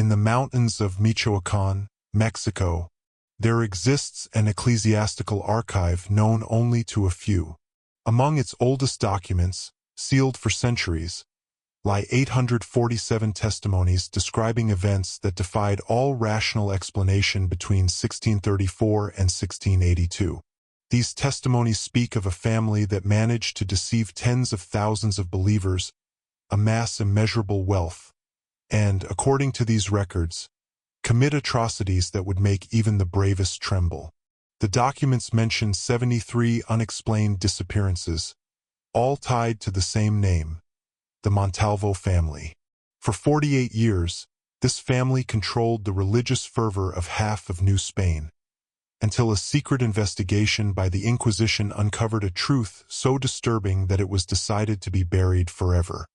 In the mountains of Michoacán, Mexico, there exists an ecclesiastical archive known only to a few. Among its oldest documents, sealed for centuries, lie 847 testimonies describing events that defied all rational explanation between 1634 and 1682. These testimonies speak of a family that managed to deceive tens of thousands of believers, amass immeasurable wealth, and, according to these records, commit atrocities that would make even the bravest tremble. The documents mention 73 unexplained disappearances, all tied to the same name, the Montalvo family. For 48 years, this family controlled the religious fervor of half of New Spain, until a secret investigation by the Inquisition uncovered a truth so disturbing that it was decided to be buried forever.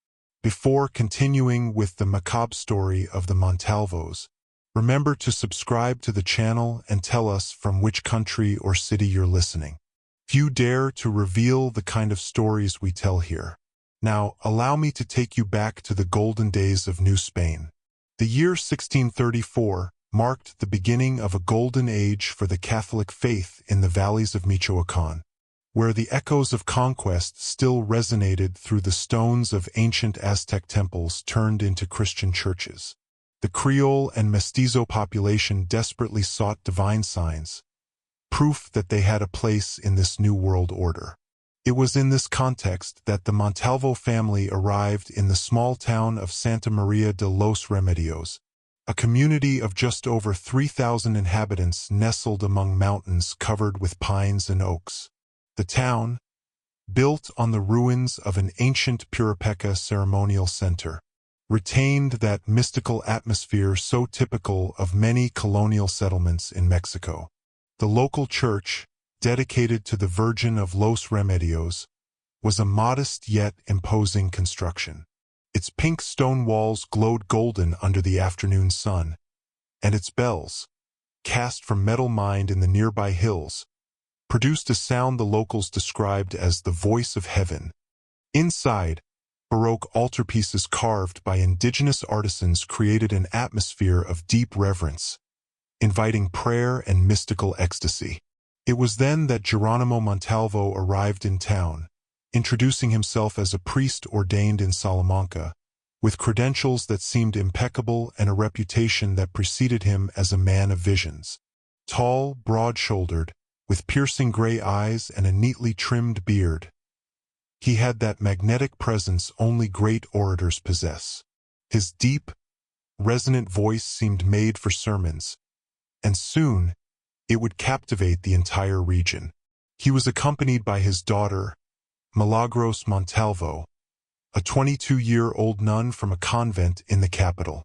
Before continuing with the macabre story of the Montalvos, remember to subscribe to the channel and tell us from which country or city you're listening. Few dare to reveal the kind of stories we tell here. Now, allow me to take you back to the golden days of New Spain. The year 1634 marked the beginning of a golden age for the Catholic faith in the valleys of Michoacán, where the echoes of conquest still resonated through the stones of ancient Aztec temples turned into Christian churches. The Creole and Mestizo population desperately sought divine signs, proof that they had a place in this new world order. It was in this context that the Montalvo family arrived in the small town of Santa Maria de los Remedios, a community of just over 3,000 inhabitants nestled among mountains covered with pines and oaks. The town, built on the ruins of an ancient Puripeca ceremonial center, retained that mystical atmosphere so typical of many colonial settlements in Mexico. The local church, dedicated to the Virgin of Los Remedios, was a modest yet imposing construction. Its pink stone walls glowed golden under the afternoon sun, and its bells, cast from metal mined in the nearby hills, produced a sound the locals described as the voice of heaven. Inside, Baroque altarpieces carved by indigenous artisans created an atmosphere of deep reverence, inviting prayer and mystical ecstasy. It was then that Geronimo Montalvo arrived in town, introducing himself as a priest ordained in Salamanca, with credentials that seemed impeccable and a reputation that preceded him as a man of visions. Tall, broad-shouldered, with piercing gray eyes and a neatly trimmed beard, he had that magnetic presence only great orators possess. His deep, resonant voice seemed made for sermons, and soon it would captivate the entire region. He was accompanied by his daughter, Milagros Montalvo, a 22-year-old nun from a convent in the capital.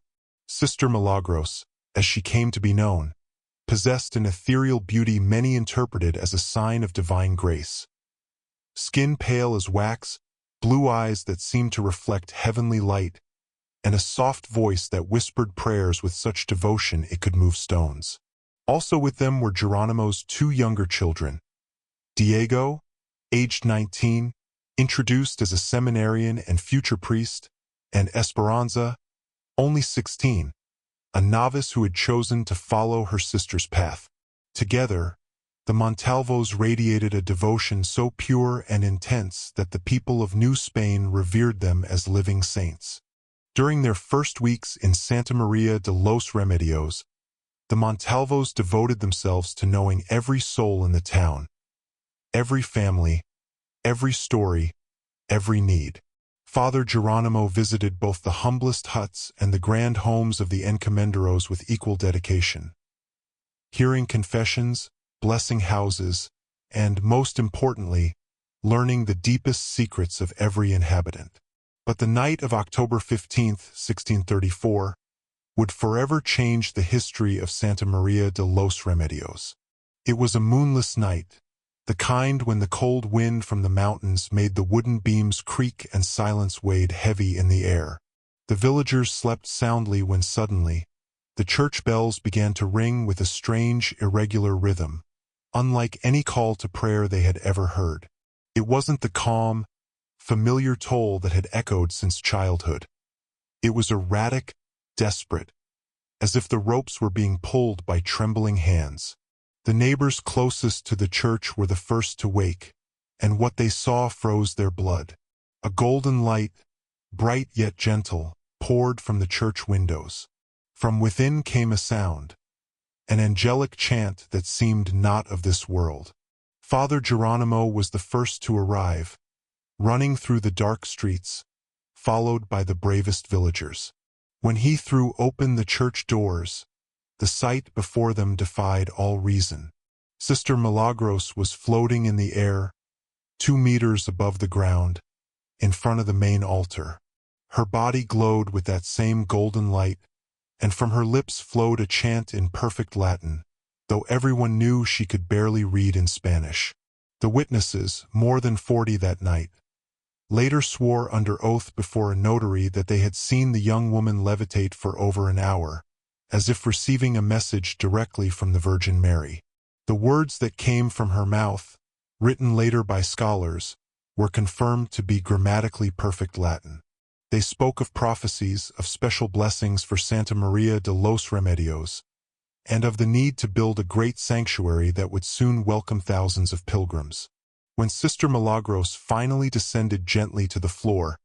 Sister Milagros, as she came to be known, possessed an ethereal beauty many interpreted as a sign of divine grace. Skin pale as wax, blue eyes that seemed to reflect heavenly light, and a soft voice that whispered prayers with such devotion it could move stones. Also with them were Geronimo's two younger children, Diego, aged 19, introduced as a seminarian and future priest, and Esperanza, only 16, a novice who had chosen to follow her sister's path. Together, the Montalvos radiated a devotion so pure and intense that the people of New Spain revered them as living saints. During their first weeks in Santa Maria de los Remedios, the Montalvos devoted themselves to knowing every soul in the town, every family, every story, every need. Father Geronimo visited both the humblest huts and the grand homes of the encomenderos with equal dedication, hearing confessions, blessing houses, and, most importantly, learning the deepest secrets of every inhabitant. But the night of October 15, 1634, would forever change the history of Santa Maria de los Remedios. It was a moonless night, the kind when the cold wind from the mountains made the wooden beams creak and silence weighed heavy in the air. The villagers slept soundly when suddenly, the church bells began to ring with a strange, irregular rhythm, unlike any call to prayer they had ever heard. It wasn't the calm, familiar toll that had echoed since childhood. It was erratic, desperate, as if the ropes were being pulled by trembling hands. The neighbors closest to the church were the first to wake, and what they saw froze their blood. A golden light, bright yet gentle, poured from the church windows. From within came a sound, an angelic chant that seemed not of this world. Father Geronimo was the first to arrive, running through the dark streets, followed by the bravest villagers. When he threw open the church doors, the sight before them defied all reason. Sister Milagros was floating in the air, 2 meters above the ground, in front of the main altar. Her body glowed with that same golden light, and from her lips flowed a chant in perfect Latin, though everyone knew she could barely read in Spanish. The witnesses, more than 40 that night, later swore under oath before a notary that they had seen the young woman levitate for over an hour, as if receiving a message directly from the Virgin Mary. The words that came from her mouth, written later by scholars, were confirmed to be grammatically perfect Latin. They spoke of prophecies, of special blessings for Santa Maria de los Remedios, and of the need to build a great sanctuary that would soon welcome thousands of pilgrims. When Sister Milagros finally descended gently to the floor,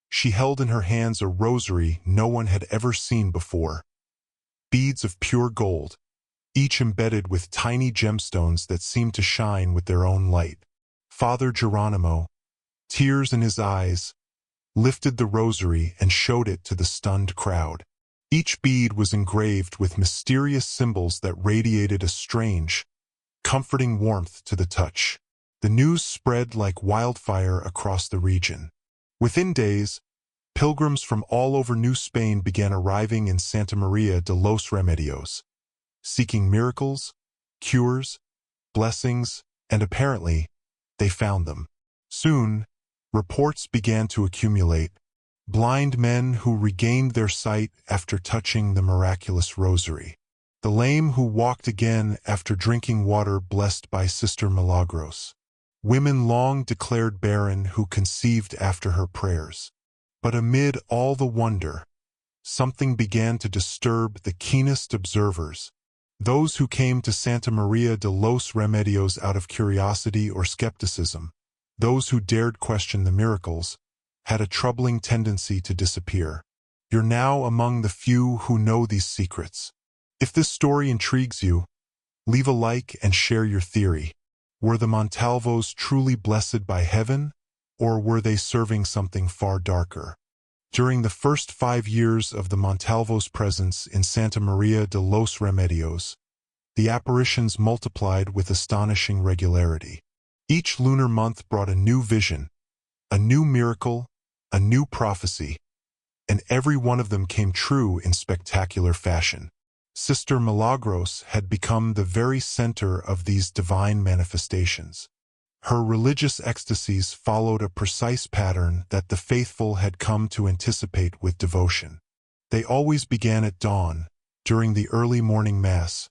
she held in her hands a rosary no one had ever seen before. Beads of pure gold, each embedded with tiny gemstones that seemed to shine with their own light. Father Geronimo, tears in his eyes, lifted the rosary and showed it to the stunned crowd. Each bead was engraved with mysterious symbols that radiated a strange, comforting warmth to the touch. The news spread like wildfire across the region. Within days, pilgrims from all over New Spain began arriving in Santa Maria de los Remedios, seeking miracles, cures, blessings, and apparently, they found them. Soon, reports began to accumulate. Blind men who regained their sight after touching the miraculous rosary. The lame who walked again after drinking water blessed by Sister Milagros. Women long declared barren who conceived after her prayers. But amid all the wonder, something began to disturb the keenest observers. Those who came to Santa Maria de los Remedios out of curiosity or skepticism, those who dared question the miracles, had a troubling tendency to disappear. You're now among the few who know these secrets. If this story intrigues you, leave a like and share your theory. Were the Montalvos truly blessed by heaven, or were they serving something far darker? During the first 5 years of the Montalvos' presence in Santa Maria de los Remedios, the apparitions multiplied with astonishing regularity. Each lunar month brought a new vision, a new miracle, a new prophecy, and every one of them came true in spectacular fashion. Sister Milagros had become the very center of these divine manifestations. Her religious ecstasies followed a precise pattern that the faithful had come to anticipate with devotion. They always began at dawn, during the early morning mass,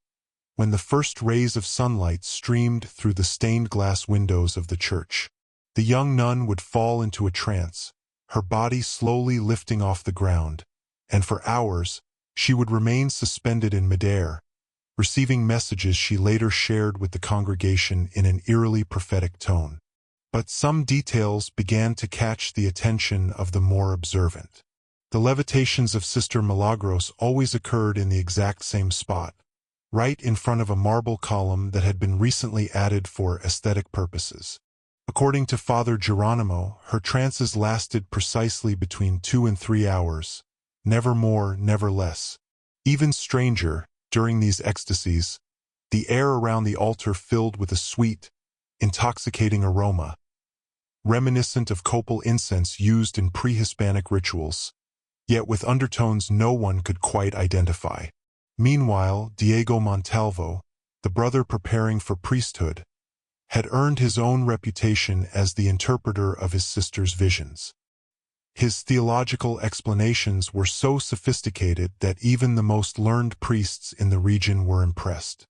when the first rays of sunlight streamed through the stained glass windows of the church. The young nun would fall into a trance, her body slowly lifting off the ground, and for hours, she would remain suspended in midair, receiving messages she later shared with the congregation in an eerily prophetic tone. But some details began to catch the attention of the more observant. The levitations of Sister Milagros always occurred in the exact same spot, right in front of a marble column that had been recently added for aesthetic purposes. According to Father Geronimo, her trances lasted precisely between 2 and 3 hours, never more, never less. Even stranger, during these ecstasies, the air around the altar filled with a sweet, intoxicating aroma, reminiscent of copal incense used in pre-Hispanic rituals, yet with undertones no one could quite identify. Meanwhile, Diego Montalvo, the brother preparing for priesthood, had earned his own reputation as the interpreter of his sister's visions. His theological explanations were so sophisticated that even the most learned priests in the region were impressed.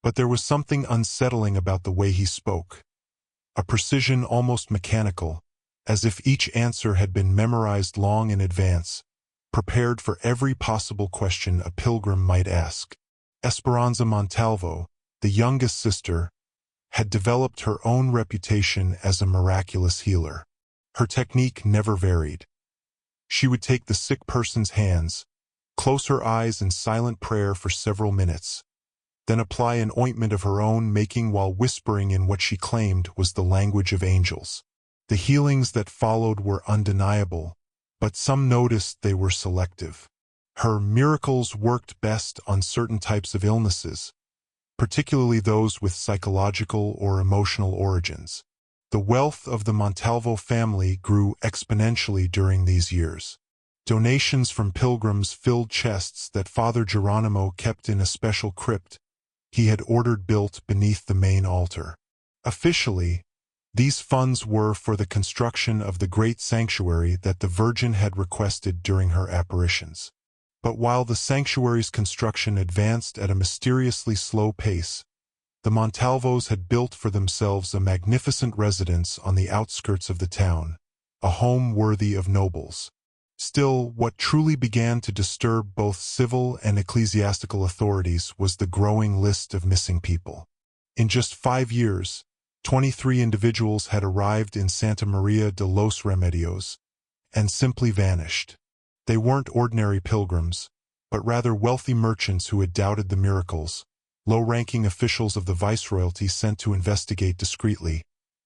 But there was something unsettling about the way he spoke, a precision almost mechanical, as if each answer had been memorized long in advance, prepared for every possible question a pilgrim might ask. Esperanza Montalvo, the youngest sister, had developed her own reputation as a miraculous healer. Her technique never varied. She would take the sick person's hands, close her eyes in silent prayer for several minutes, then apply an ointment of her own making while whispering in what she claimed was the language of angels. The healings that followed were undeniable, but some noticed they were selective. Her miracles worked best on certain types of illnesses, particularly those with psychological or emotional origins. The wealth of the Montalvo family grew exponentially during these years. Donations from pilgrims filled chests that Father Geronimo kept in a special crypt he had ordered built beneath the main altar. Officially, these funds were for the construction of the great sanctuary that the Virgin had requested during her apparitions. But while the sanctuary's construction advanced at a mysteriously slow pace, the Montalvos had built for themselves a magnificent residence on the outskirts of the town, a home worthy of nobles. Still, what truly began to disturb both civil and ecclesiastical authorities was the growing list of missing people. In just 5 years, 23 individuals had arrived in Santa Maria de los Remedios and simply vanished. They weren't ordinary pilgrims, but rather wealthy merchants who had doubted the miracles, low-ranking officials of the viceroyalty sent to investigate discreetly,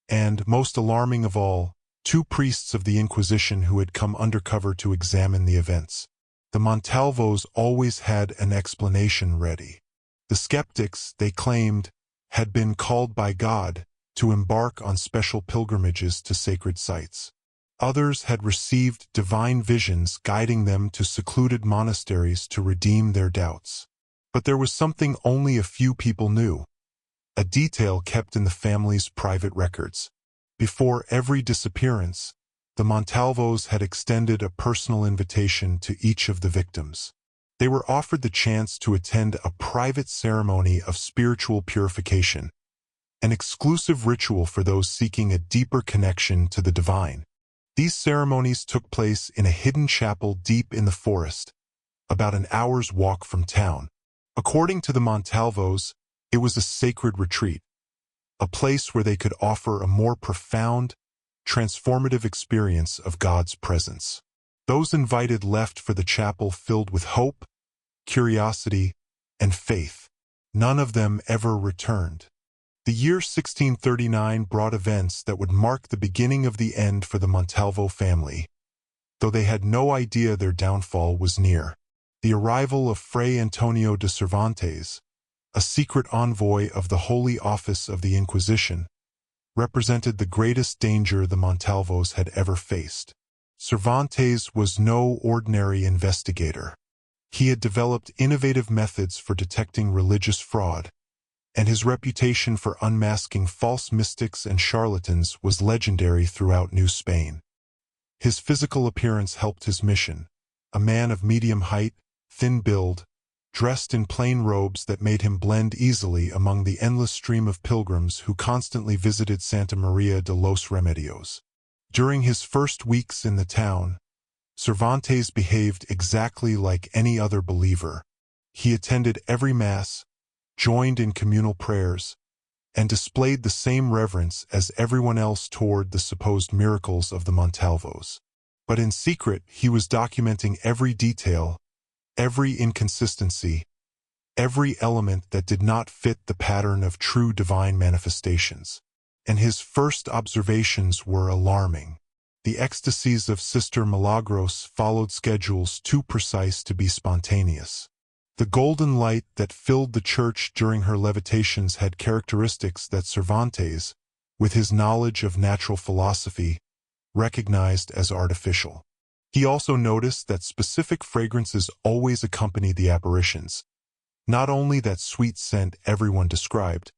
and, most alarming of all, 2 priests of the Inquisition who had come undercover to examine the events. The Montalvos always had an explanation ready. The skeptics, they claimed, had been called by God to embark on special pilgrimages to sacred sites. Others had received divine visions guiding them to secluded monasteries to redeem their doubts. But there was something only a few people knew, a detail kept in the family's private records. Before every disappearance, the Montalvos had extended a personal invitation to each of the victims. They were offered the chance to attend a private ceremony of spiritual purification, an exclusive ritual for those seeking a deeper connection to the divine. These ceremonies took place in a hidden chapel deep in the forest, about an hour's walk from town. According to the Montalvos, it was a sacred retreat, a place where they could offer a more profound, transformative experience of God's presence. Those invited left for the chapel filled with hope, curiosity, and faith. None of them ever returned. The year 1639 brought events that would mark the beginning of the end for the Montalvo family, though they had no idea their downfall was near. The arrival of Fray Antonio de Cervantes, a secret envoy of the Holy Office of the Inquisition, represented the greatest danger the Montalvos had ever faced. Cervantes was no ordinary investigator. He had developed innovative methods for detecting religious fraud, and his reputation for unmasking false mystics and charlatans was legendary throughout New Spain. His physical appearance helped his mission, a man of medium height, thin build, dressed in plain robes that made him blend easily among the endless stream of pilgrims who constantly visited Santa Maria de los Remedios. During his first weeks in the town, Cervantes behaved exactly like any other believer. He attended every Mass, joined in communal prayers, and displayed the same reverence as everyone else toward the supposed miracles of the Montalvos. But in secret, he was documenting every detail, every inconsistency, every element that did not fit the pattern of true divine manifestations. And his first observations were alarming. The ecstasies of Sister Milagros followed schedules too precise to be spontaneous. The golden light that filled the church during her levitations had characteristics that Cervantes, with his knowledge of natural philosophy, recognized as artificial. He also noticed that specific fragrances always accompanied the apparitions, not only that sweet scent everyone described,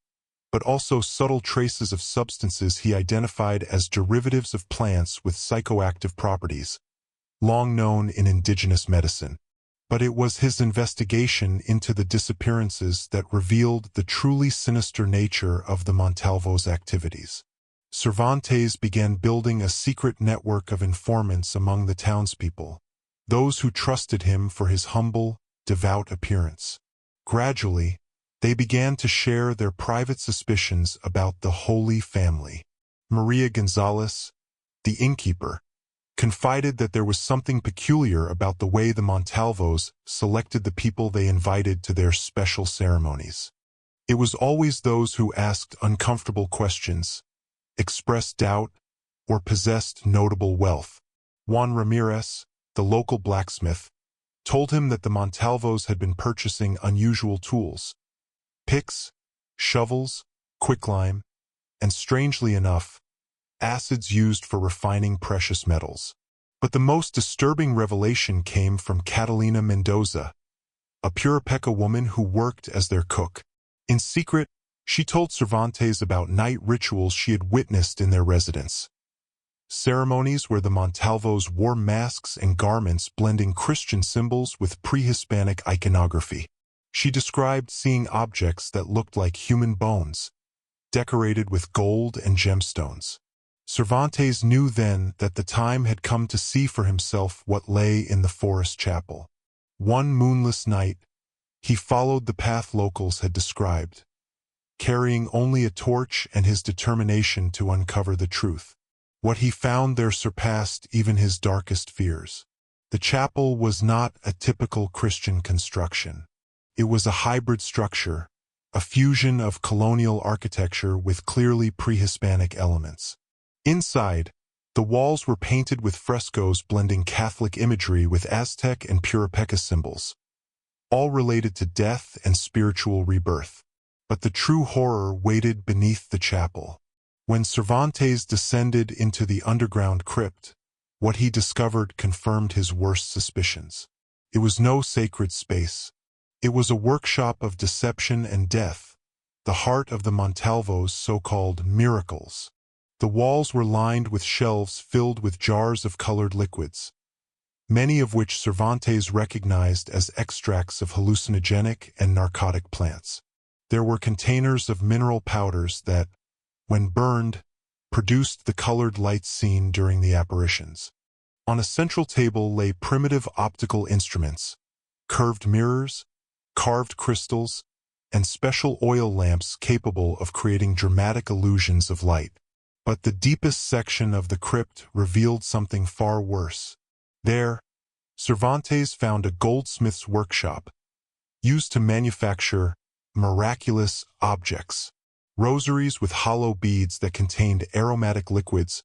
but also subtle traces of substances he identified as derivatives of plants with psychoactive properties, long known in indigenous medicine. But it was his investigation into the disappearances that revealed the truly sinister nature of the Montalvos' activities. Cervantes began building a secret network of informants among the townspeople, those who trusted him for his humble, devout appearance. Gradually, they began to share their private suspicions about the Holy Family. Maria Gonzalez, the innkeeper, confided that there was something peculiar about the way the Montalvos selected the people they invited to their special ceremonies. It was always those who asked uncomfortable questions, expressed doubt, or possessed notable wealth. Juan Ramirez, the local blacksmith, told him that the Montalvos had been purchasing unusual tools, picks, shovels, quicklime, and strangely enough, acids used for refining precious metals. But the most disturbing revelation came from Catalina Mendoza, a Purapeca woman who worked as their cook. In secret, she told Cervantes about night rituals she had witnessed in their residence. Ceremonies where the Montalvos wore masks and garments blending Christian symbols with pre-Hispanic iconography. She described seeing objects that looked like human bones, decorated with gold and gemstones. Cervantes knew then that the time had come to see for himself what lay in the forest chapel. One moonless night, he followed the path locals had described, carrying only a torch and his determination to uncover the truth. What he found there surpassed even his darkest fears. The chapel was not a typical Christian construction. It was a hybrid structure, a fusion of colonial architecture with clearly pre-Hispanic elements. Inside, the walls were painted with frescoes blending Catholic imagery with Aztec and Purapeca symbols, all related to death and spiritual rebirth. But the true horror waited beneath the chapel. When Cervantes descended into the underground crypt, what he discovered confirmed his worst suspicions. It was no sacred space. It was a workshop of deception and death, the heart of the Montalvos' so-called miracles. The walls were lined with shelves filled with jars of colored liquids, many of which Cervantes recognized as extracts of hallucinogenic and narcotic plants. There were containers of mineral powders that, when burned, produced the colored lights seen during the apparitions. On a central table lay primitive optical instruments, curved mirrors, carved crystals, and special oil lamps capable of creating dramatic illusions of light. But the deepest section of the crypt revealed something far worse. There, Cervantes found a goldsmith's workshop, used to manufacture miraculous objects, rosaries with hollow beads that contained aromatic liquids,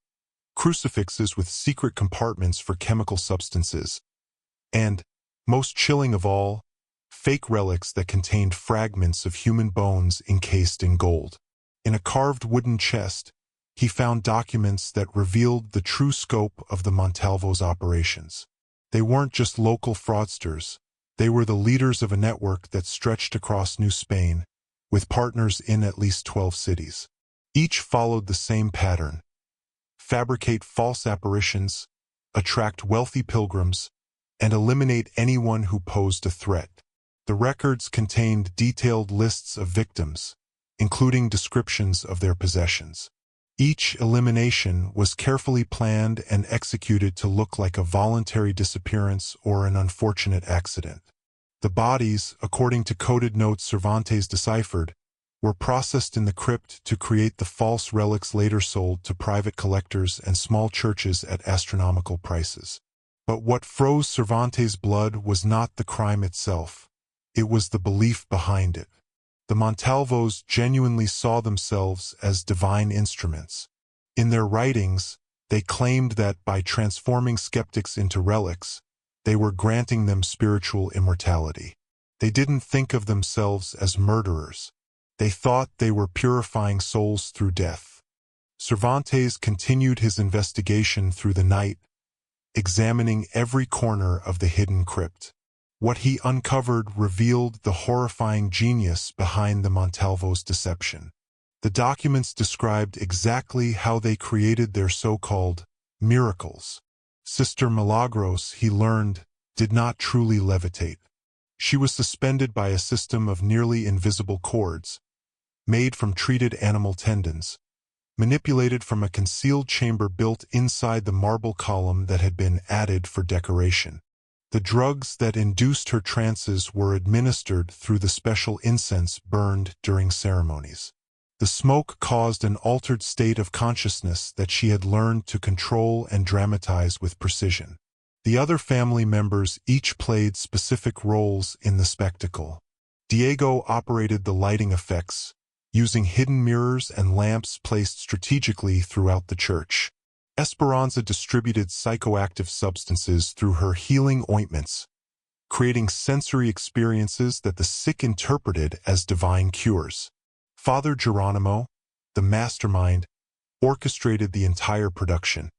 crucifixes with secret compartments for chemical substances, and, most chilling of all, fake relics that contained fragments of human bones encased in gold. In a carved wooden chest, he found documents that revealed the true scope of the Montalvos' operations. They weren't just local fraudsters. They were the leaders of a network that stretched across New Spain, with partners in at least 12 cities. Each followed the same pattern: fabricate false apparitions, attract wealthy pilgrims, and eliminate anyone who posed a threat. The records contained detailed lists of victims, including descriptions of their possessions. Each elimination was carefully planned and executed to look like a voluntary disappearance or an unfortunate accident. The bodies, according to coded notes Cervantes deciphered, were processed in the crypt to create the false relics later sold to private collectors and small churches at astronomical prices. But what froze Cervantes' blood was not the crime itself. It was the belief behind it. The Montalvos genuinely saw themselves as divine instruments. In their writings, they claimed that by transforming skeptics into relics, they were granting them spiritual immortality. They didn't think of themselves as murderers. They thought they were purifying souls through death. Cervantes continued his investigation through the night, examining every corner of the hidden crypt. What he uncovered revealed the horrifying genius behind the Montalvos' deception. The documents described exactly how they created their so-called miracles. Sister Milagros, he learned, did not truly levitate. She was suspended by a system of nearly invisible cords, made from treated animal tendons, manipulated from a concealed chamber built inside the marble column that had been added for decoration. The drugs that induced her trances were administered through the special incense burned during ceremonies. The smoke caused an altered state of consciousness that she had learned to control and dramatize with precision. The other family members each played specific roles in the spectacle. Diego operated the lighting effects, using hidden mirrors and lamps placed strategically throughout the church. Esperanza distributed psychoactive substances through her healing ointments, creating sensory experiences that the sick interpreted as divine cures. Father Geronimo, the mastermind, orchestrated the entire production,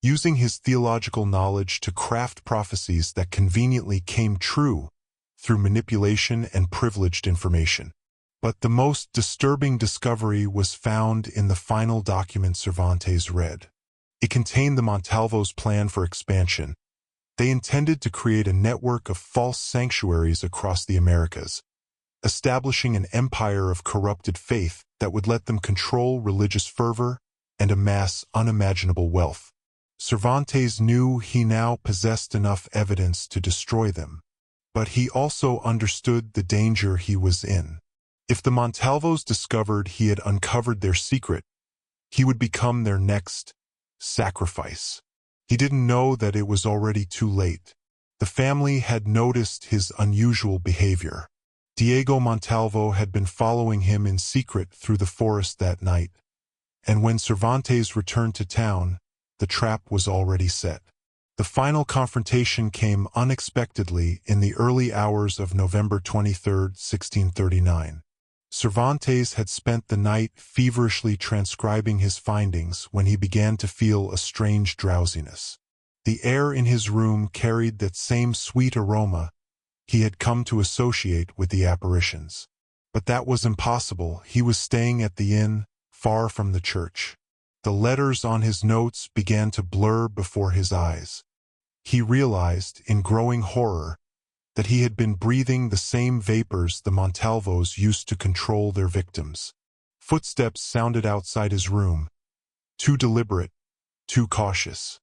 using his theological knowledge to craft prophecies that conveniently came true through manipulation and privileged information. But the most disturbing discovery was found in the final document Cervantes read. It contained the Montalvo's plan for expansion. They intended to create a network of false sanctuaries across the Americas, establishing an empire of corrupted faith that would let them control religious fervor and amass unimaginable wealth. Cervantes knew he now possessed enough evidence to destroy them, but he also understood the danger he was in. If the Montalvos discovered he had uncovered their secret, he would become their next sacrifice. He didn't know that it was already too late. The family had noticed his unusual behavior. Diego Montalvo had been following him in secret through the forest that night, and when Cervantes returned to town, the trap was already set. The final confrontation came unexpectedly in the early hours of November 23, 1639. Cervantes had spent the night feverishly transcribing his findings when he began to feel a strange drowsiness. The air in his room carried that same sweet aroma he had come to associate with the apparitions. But that was impossible. He was staying at the inn, far from the church. The letters on his notes began to blur before his eyes. He realized, in growing horror, that he had been breathing the same vapors the Montalvos used to control their victims. Footsteps sounded outside his room, too deliberate, too cautious.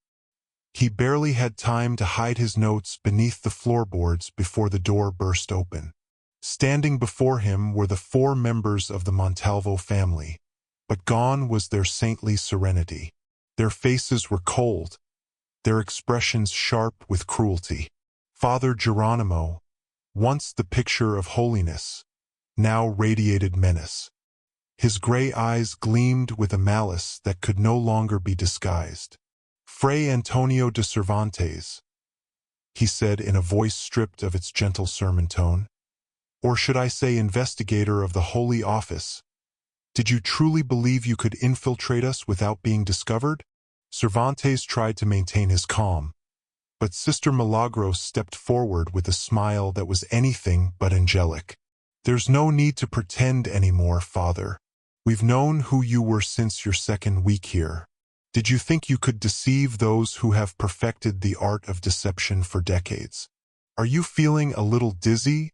He barely had time to hide his notes beneath the floorboards before the door burst open. Standing before him were the 4 members of the Montalvo family, but gone was their saintly serenity. Their faces were cold, their expressions sharp with cruelty. Father Geronimo, once the picture of holiness, now radiated menace. His gray eyes gleamed with a malice that could no longer be disguised. Fray Antonio de Cervantes, he said in a voice stripped of its gentle sermon tone, or should I say investigator of the Holy Office, did you truly believe you could infiltrate us without being discovered? Cervantes tried to maintain his calm, but Sister Milagros stepped forward with a smile that was anything but angelic. There's no need to pretend anymore, Father. We've known who you were since your second week here. Did you think you could deceive those who have perfected the art of deception for decades? Are you feeling a little dizzy,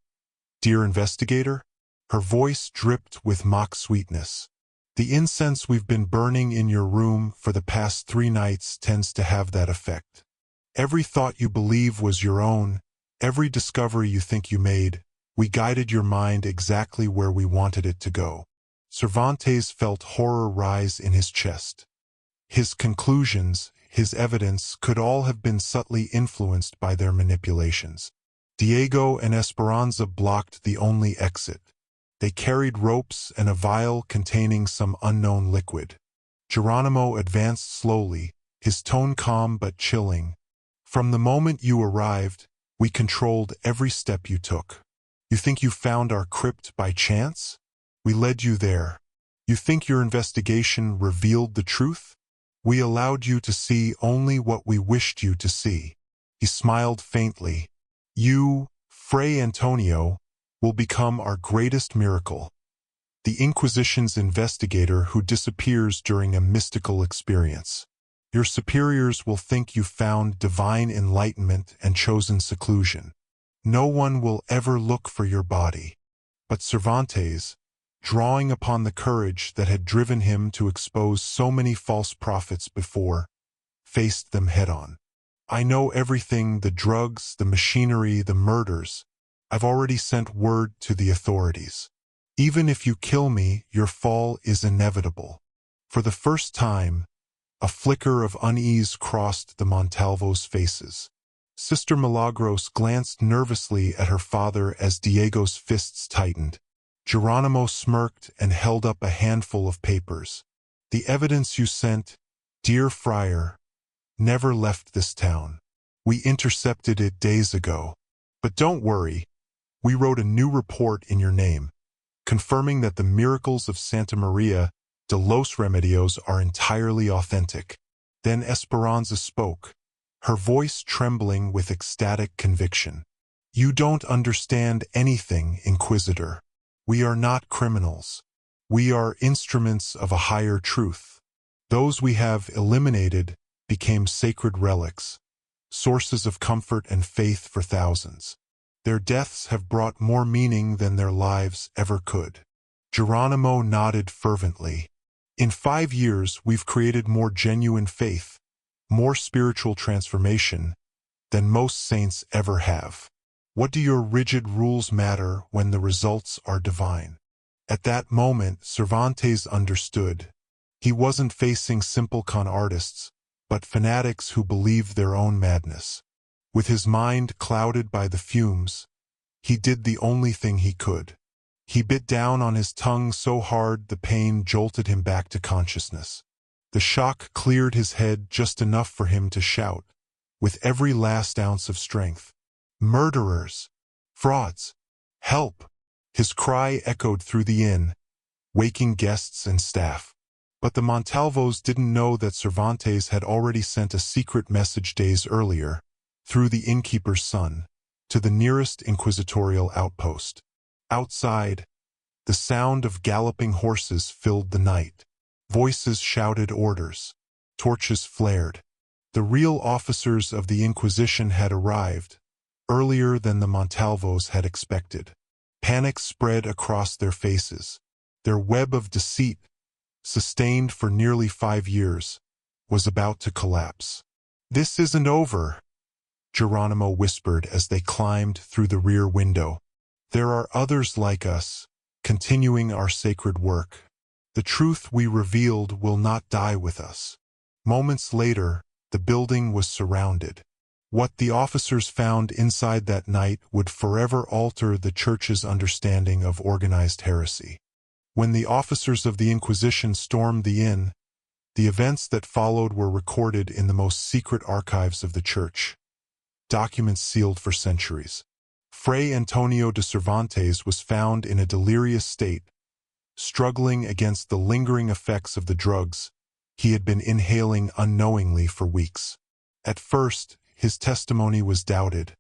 dear investigator? Her voice dripped with mock sweetness. The incense we've been burning in your room for the past 3 nights tends to have that effect. Every thought you believe was your own, every discovery you think you made, we guided your mind exactly where we wanted it to go. Cervantes felt horror rise in his chest. His conclusions, his evidence, could all have been subtly influenced by their manipulations. Diego and Esperanza blocked the only exit. They carried ropes and a vial containing some unknown liquid. Geronimo advanced slowly, his tone calm but chilling. From the moment you arrived, we controlled every step you took. You think you found our crypt by chance? We led you there. You think your investigation revealed the truth? We allowed you to see only what we wished you to see. He smiled faintly. You, Fray Antonio, will become our greatest miracle. The Inquisition's investigator who disappears during a mystical experience. Your superiors will think you found divine enlightenment and chosen seclusion. No one will ever look for your body. But Cervantes, drawing upon the courage that had driven him to expose so many false prophets before, faced them head-on. I know everything, the drugs, the machinery, the murders. I've already sent word to the authorities. Even if you kill me, your fall is inevitable. For the first time, a flicker of unease crossed the Montalvo's faces. Sister Milagros glanced nervously at her father as Diego's fists tightened. Geronimo smirked and held up a handful of papers. The evidence you sent, dear friar, never left this town. We intercepted it days ago. But don't worry, we wrote a new report in your name, confirming that the miracles of Santa Maria de los Remedios are entirely authentic. Then Esperanza spoke, her voice trembling with ecstatic conviction. You don't understand anything, Inquisitor. We are not criminals. We are instruments of a higher truth. Those we have eliminated became sacred relics, sources of comfort and faith for thousands. Their deaths have brought more meaning than their lives ever could. Geronimo nodded fervently. In 5 years, we've created more genuine faith, more spiritual transformation than most saints ever have. What do your rigid rules matter when the results are divine? At that moment, Cervantes understood. He wasn't facing simple con artists, but fanatics who believed their own madness. With his mind clouded by the fumes, he did the only thing he could. He bit down on his tongue so hard the pain jolted him back to consciousness. The shock cleared his head just enough for him to shout, with every last ounce of strength, "Murderers! Frauds! Help!" His cry echoed through the inn, waking guests and staff. But the Montalvos didn't know that Cervantes had already sent a secret message days earlier, through the innkeeper's son, to the nearest inquisitorial outpost. Outside, the sound of galloping horses filled the night. Voices shouted orders. Torches flared. The real officers of the Inquisition had arrived, earlier than the Montalvos had expected. Panic spread across their faces. Their web of deceit, sustained for nearly 5 years, was about to collapse. "This isn't over," Geronimo whispered as they climbed through the rear window. "There are others like us, continuing our sacred work. The truth we revealed will not die with us." Moments later, the building was surrounded. What the officers found inside that night would forever alter the Church's understanding of organized heresy. When the officers of the Inquisition stormed the inn, the events that followed were recorded in the most secret archives of the Church, documents sealed for centuries. Fray Antonio de Cervantes was found in a delirious state, struggling against the lingering effects of the drugs he had been inhaling unknowingly for weeks. At first, his testimony was doubted,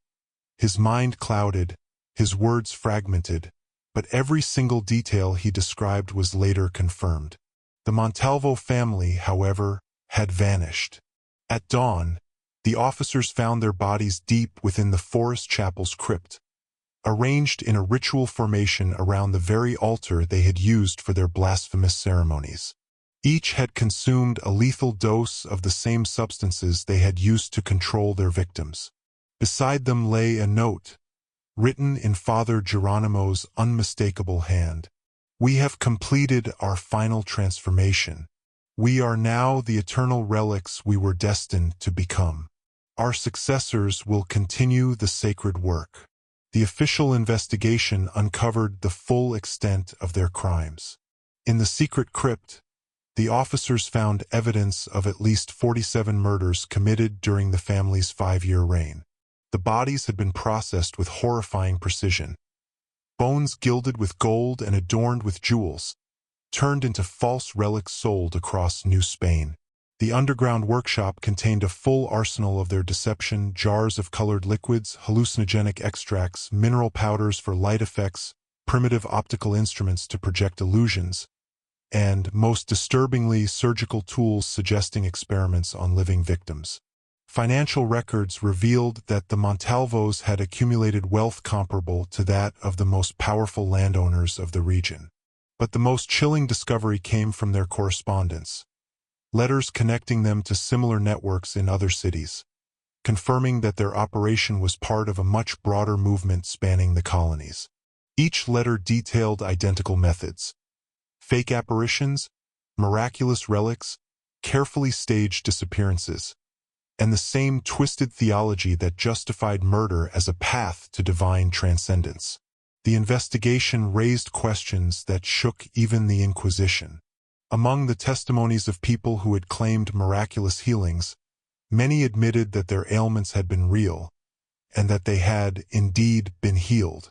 his mind clouded, his words fragmented, but every single detail he described was later confirmed. The Montalvo family, however, had vanished. At dawn, the officers found their bodies deep within the forest chapel's crypt, arranged in a ritual formation around the very altar they had used for their blasphemous ceremonies. Each had consumed a lethal dose of the same substances they had used to control their victims. Beside them lay a note, written in Father Geronimo's unmistakable hand. "We have completed our final transformation. We are now the eternal relics we were destined to become. Our successors will continue the sacred work." The official investigation uncovered the full extent of their crimes. In the secret crypt, the officers found evidence of at least 47 murders committed during the family's 5-year reign. The bodies had been processed with horrifying precision. Bones gilded with gold and adorned with jewels, turned into false relics sold across New Spain. The underground workshop contained a full arsenal of their deception: jars of colored liquids, hallucinogenic extracts, mineral powders for light effects, primitive optical instruments to project illusions, and, most disturbingly, surgical tools suggesting experiments on living victims. Financial records revealed that the Montalvos had accumulated wealth comparable to that of the most powerful landowners of the region. But the most chilling discovery came from their correspondence. Letters connecting them to similar networks in other cities. confirming that their operation was part of a much broader movement spanning the colonies. Each letter detailed identical methods: fake apparitions, miraculous relics, carefully staged disappearances, and the same twisted theology that justified murder as a path to divine transcendence. The investigation raised questions that shook even the Inquisition. Among the testimonies of people who had claimed miraculous healings, many admitted that their ailments had been real, and that they had, indeed, been healed.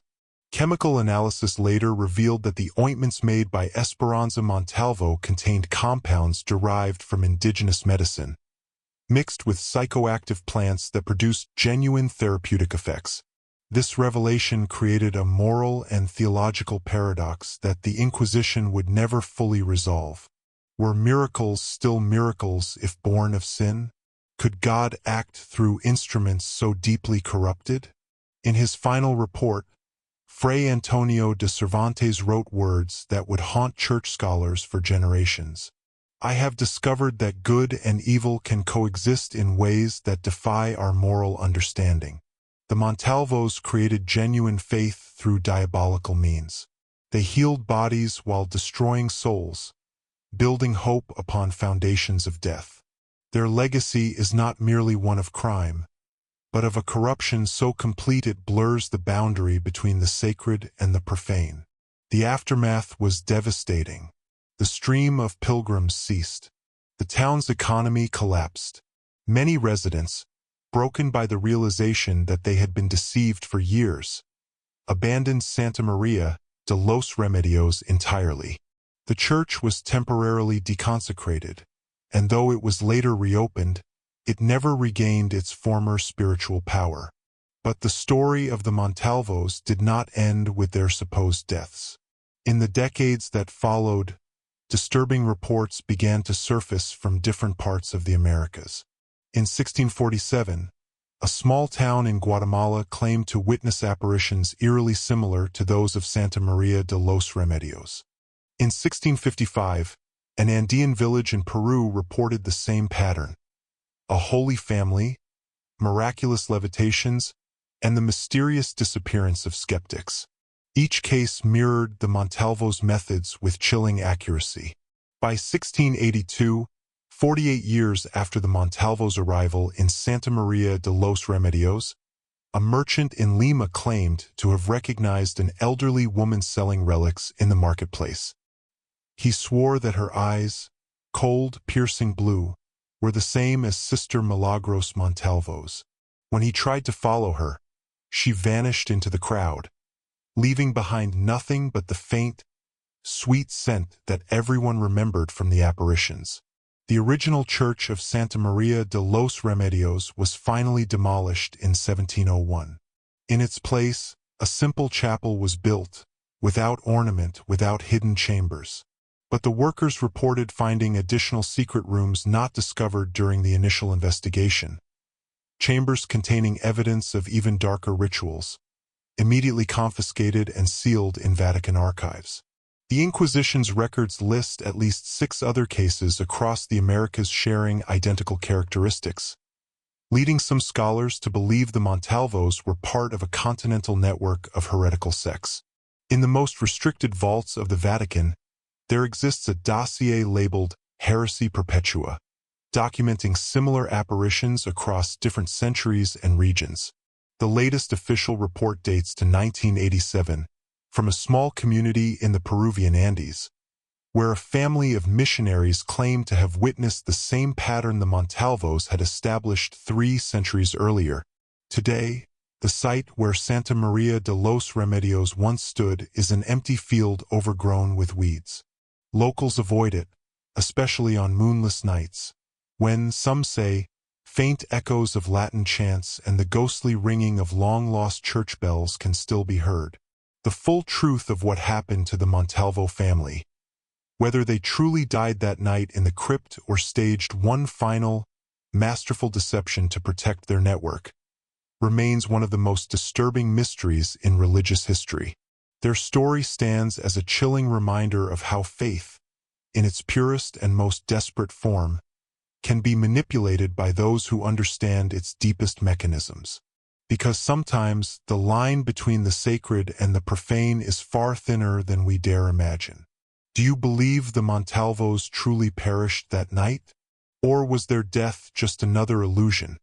Chemical analysis later revealed that the ointments made by Esperanza Montalvo contained compounds derived from indigenous medicine, mixed with psychoactive plants that produced genuine therapeutic effects. This revelation created a moral and theological paradox that the Inquisition would never fully resolve. Were miracles still miracles if born of sin? Could God act through instruments so deeply corrupted? In his final report, Fray Antonio de Cervantes wrote words that would haunt church scholars for generations. "I have discovered that good and evil can coexist in ways that defy our moral understanding." The Montalvos created genuine faith through diabolical means. They healed bodies while destroying souls, building hope upon foundations of death. Their legacy is not merely one of crime, but of a corruption so complete it blurs the boundary between the sacred and the profane. The aftermath was devastating. The stream of pilgrims ceased. The town's economy collapsed. Many residents, broken by the realization that they had been deceived for years, abandoned Santa Maria de los Remedios entirely. The church was temporarily deconsecrated, and though it was later reopened, it never regained its former spiritual power. But the story of the Montalvos did not end with their supposed deaths. In the decades that followed, disturbing reports began to surface from different parts of the Americas. In 1647, a small town in Guatemala claimed to witness apparitions eerily similar to those of Santa Maria de los Remedios. In 1655, an Andean village in Peru reported the same pattern: a holy family, miraculous levitations, and the mysterious disappearance of skeptics. Each case mirrored the Montalvos' methods with chilling accuracy. By 1682, 48 years after the Montalvos' arrival in Santa Maria de los Remedios, a merchant in Lima claimed to have recognized an elderly woman selling relics in the marketplace. He swore that her eyes, cold, piercing blue, were the same as Sister Milagros Montalvo's. When he tried to follow her, she vanished into the crowd, leaving behind nothing but the faint, sweet scent that everyone remembered from the apparitions. The original church of Santa Maria de los Remedios was finally demolished in 1701. In its place, a simple chapel was built, without ornament, without hidden chambers. But the workers reported finding additional secret rooms not discovered during the initial investigation. Chambers containing evidence of even darker rituals, immediately confiscated and sealed in Vatican archives. The Inquisition's records list at least 6 other cases across the Americas sharing identical characteristics, leading some scholars to believe the Montalvos were part of a continental network of heretical sects. In the most restricted vaults of the Vatican, there exists a dossier labeled Heresy Perpetua, documenting similar apparitions across different centuries and regions. The latest official report dates to 1987, from a small community in the Peruvian Andes, where a family of missionaries claimed to have witnessed the same pattern the Montalvos had established 3 centuries earlier. Today, the site where Santa Maria de los Remedios once stood is an empty field overgrown with weeds. Locals avoid it, especially on moonless nights, when, some say, faint echoes of Latin chants and the ghostly ringing of long-lost church bells can still be heard. The full truth of what happened to the Montalvo family, whether they truly died that night in the crypt or staged one final, masterful deception to protect their network, remains one of the most disturbing mysteries in religious history. Their story stands as a chilling reminder of how faith, in its purest and most desperate form, can be manipulated by those who understand its deepest mechanisms. Because sometimes the line between the sacred and the profane is far thinner than we dare imagine. Do you believe the Montalvos truly perished that night? Or was their death just another illusion?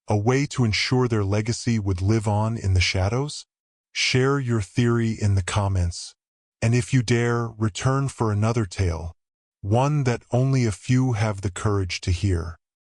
A way to ensure their legacy would live on in the shadows? Share your theory in the comments. And if you dare, return for another tale, one that only a few have the courage to hear.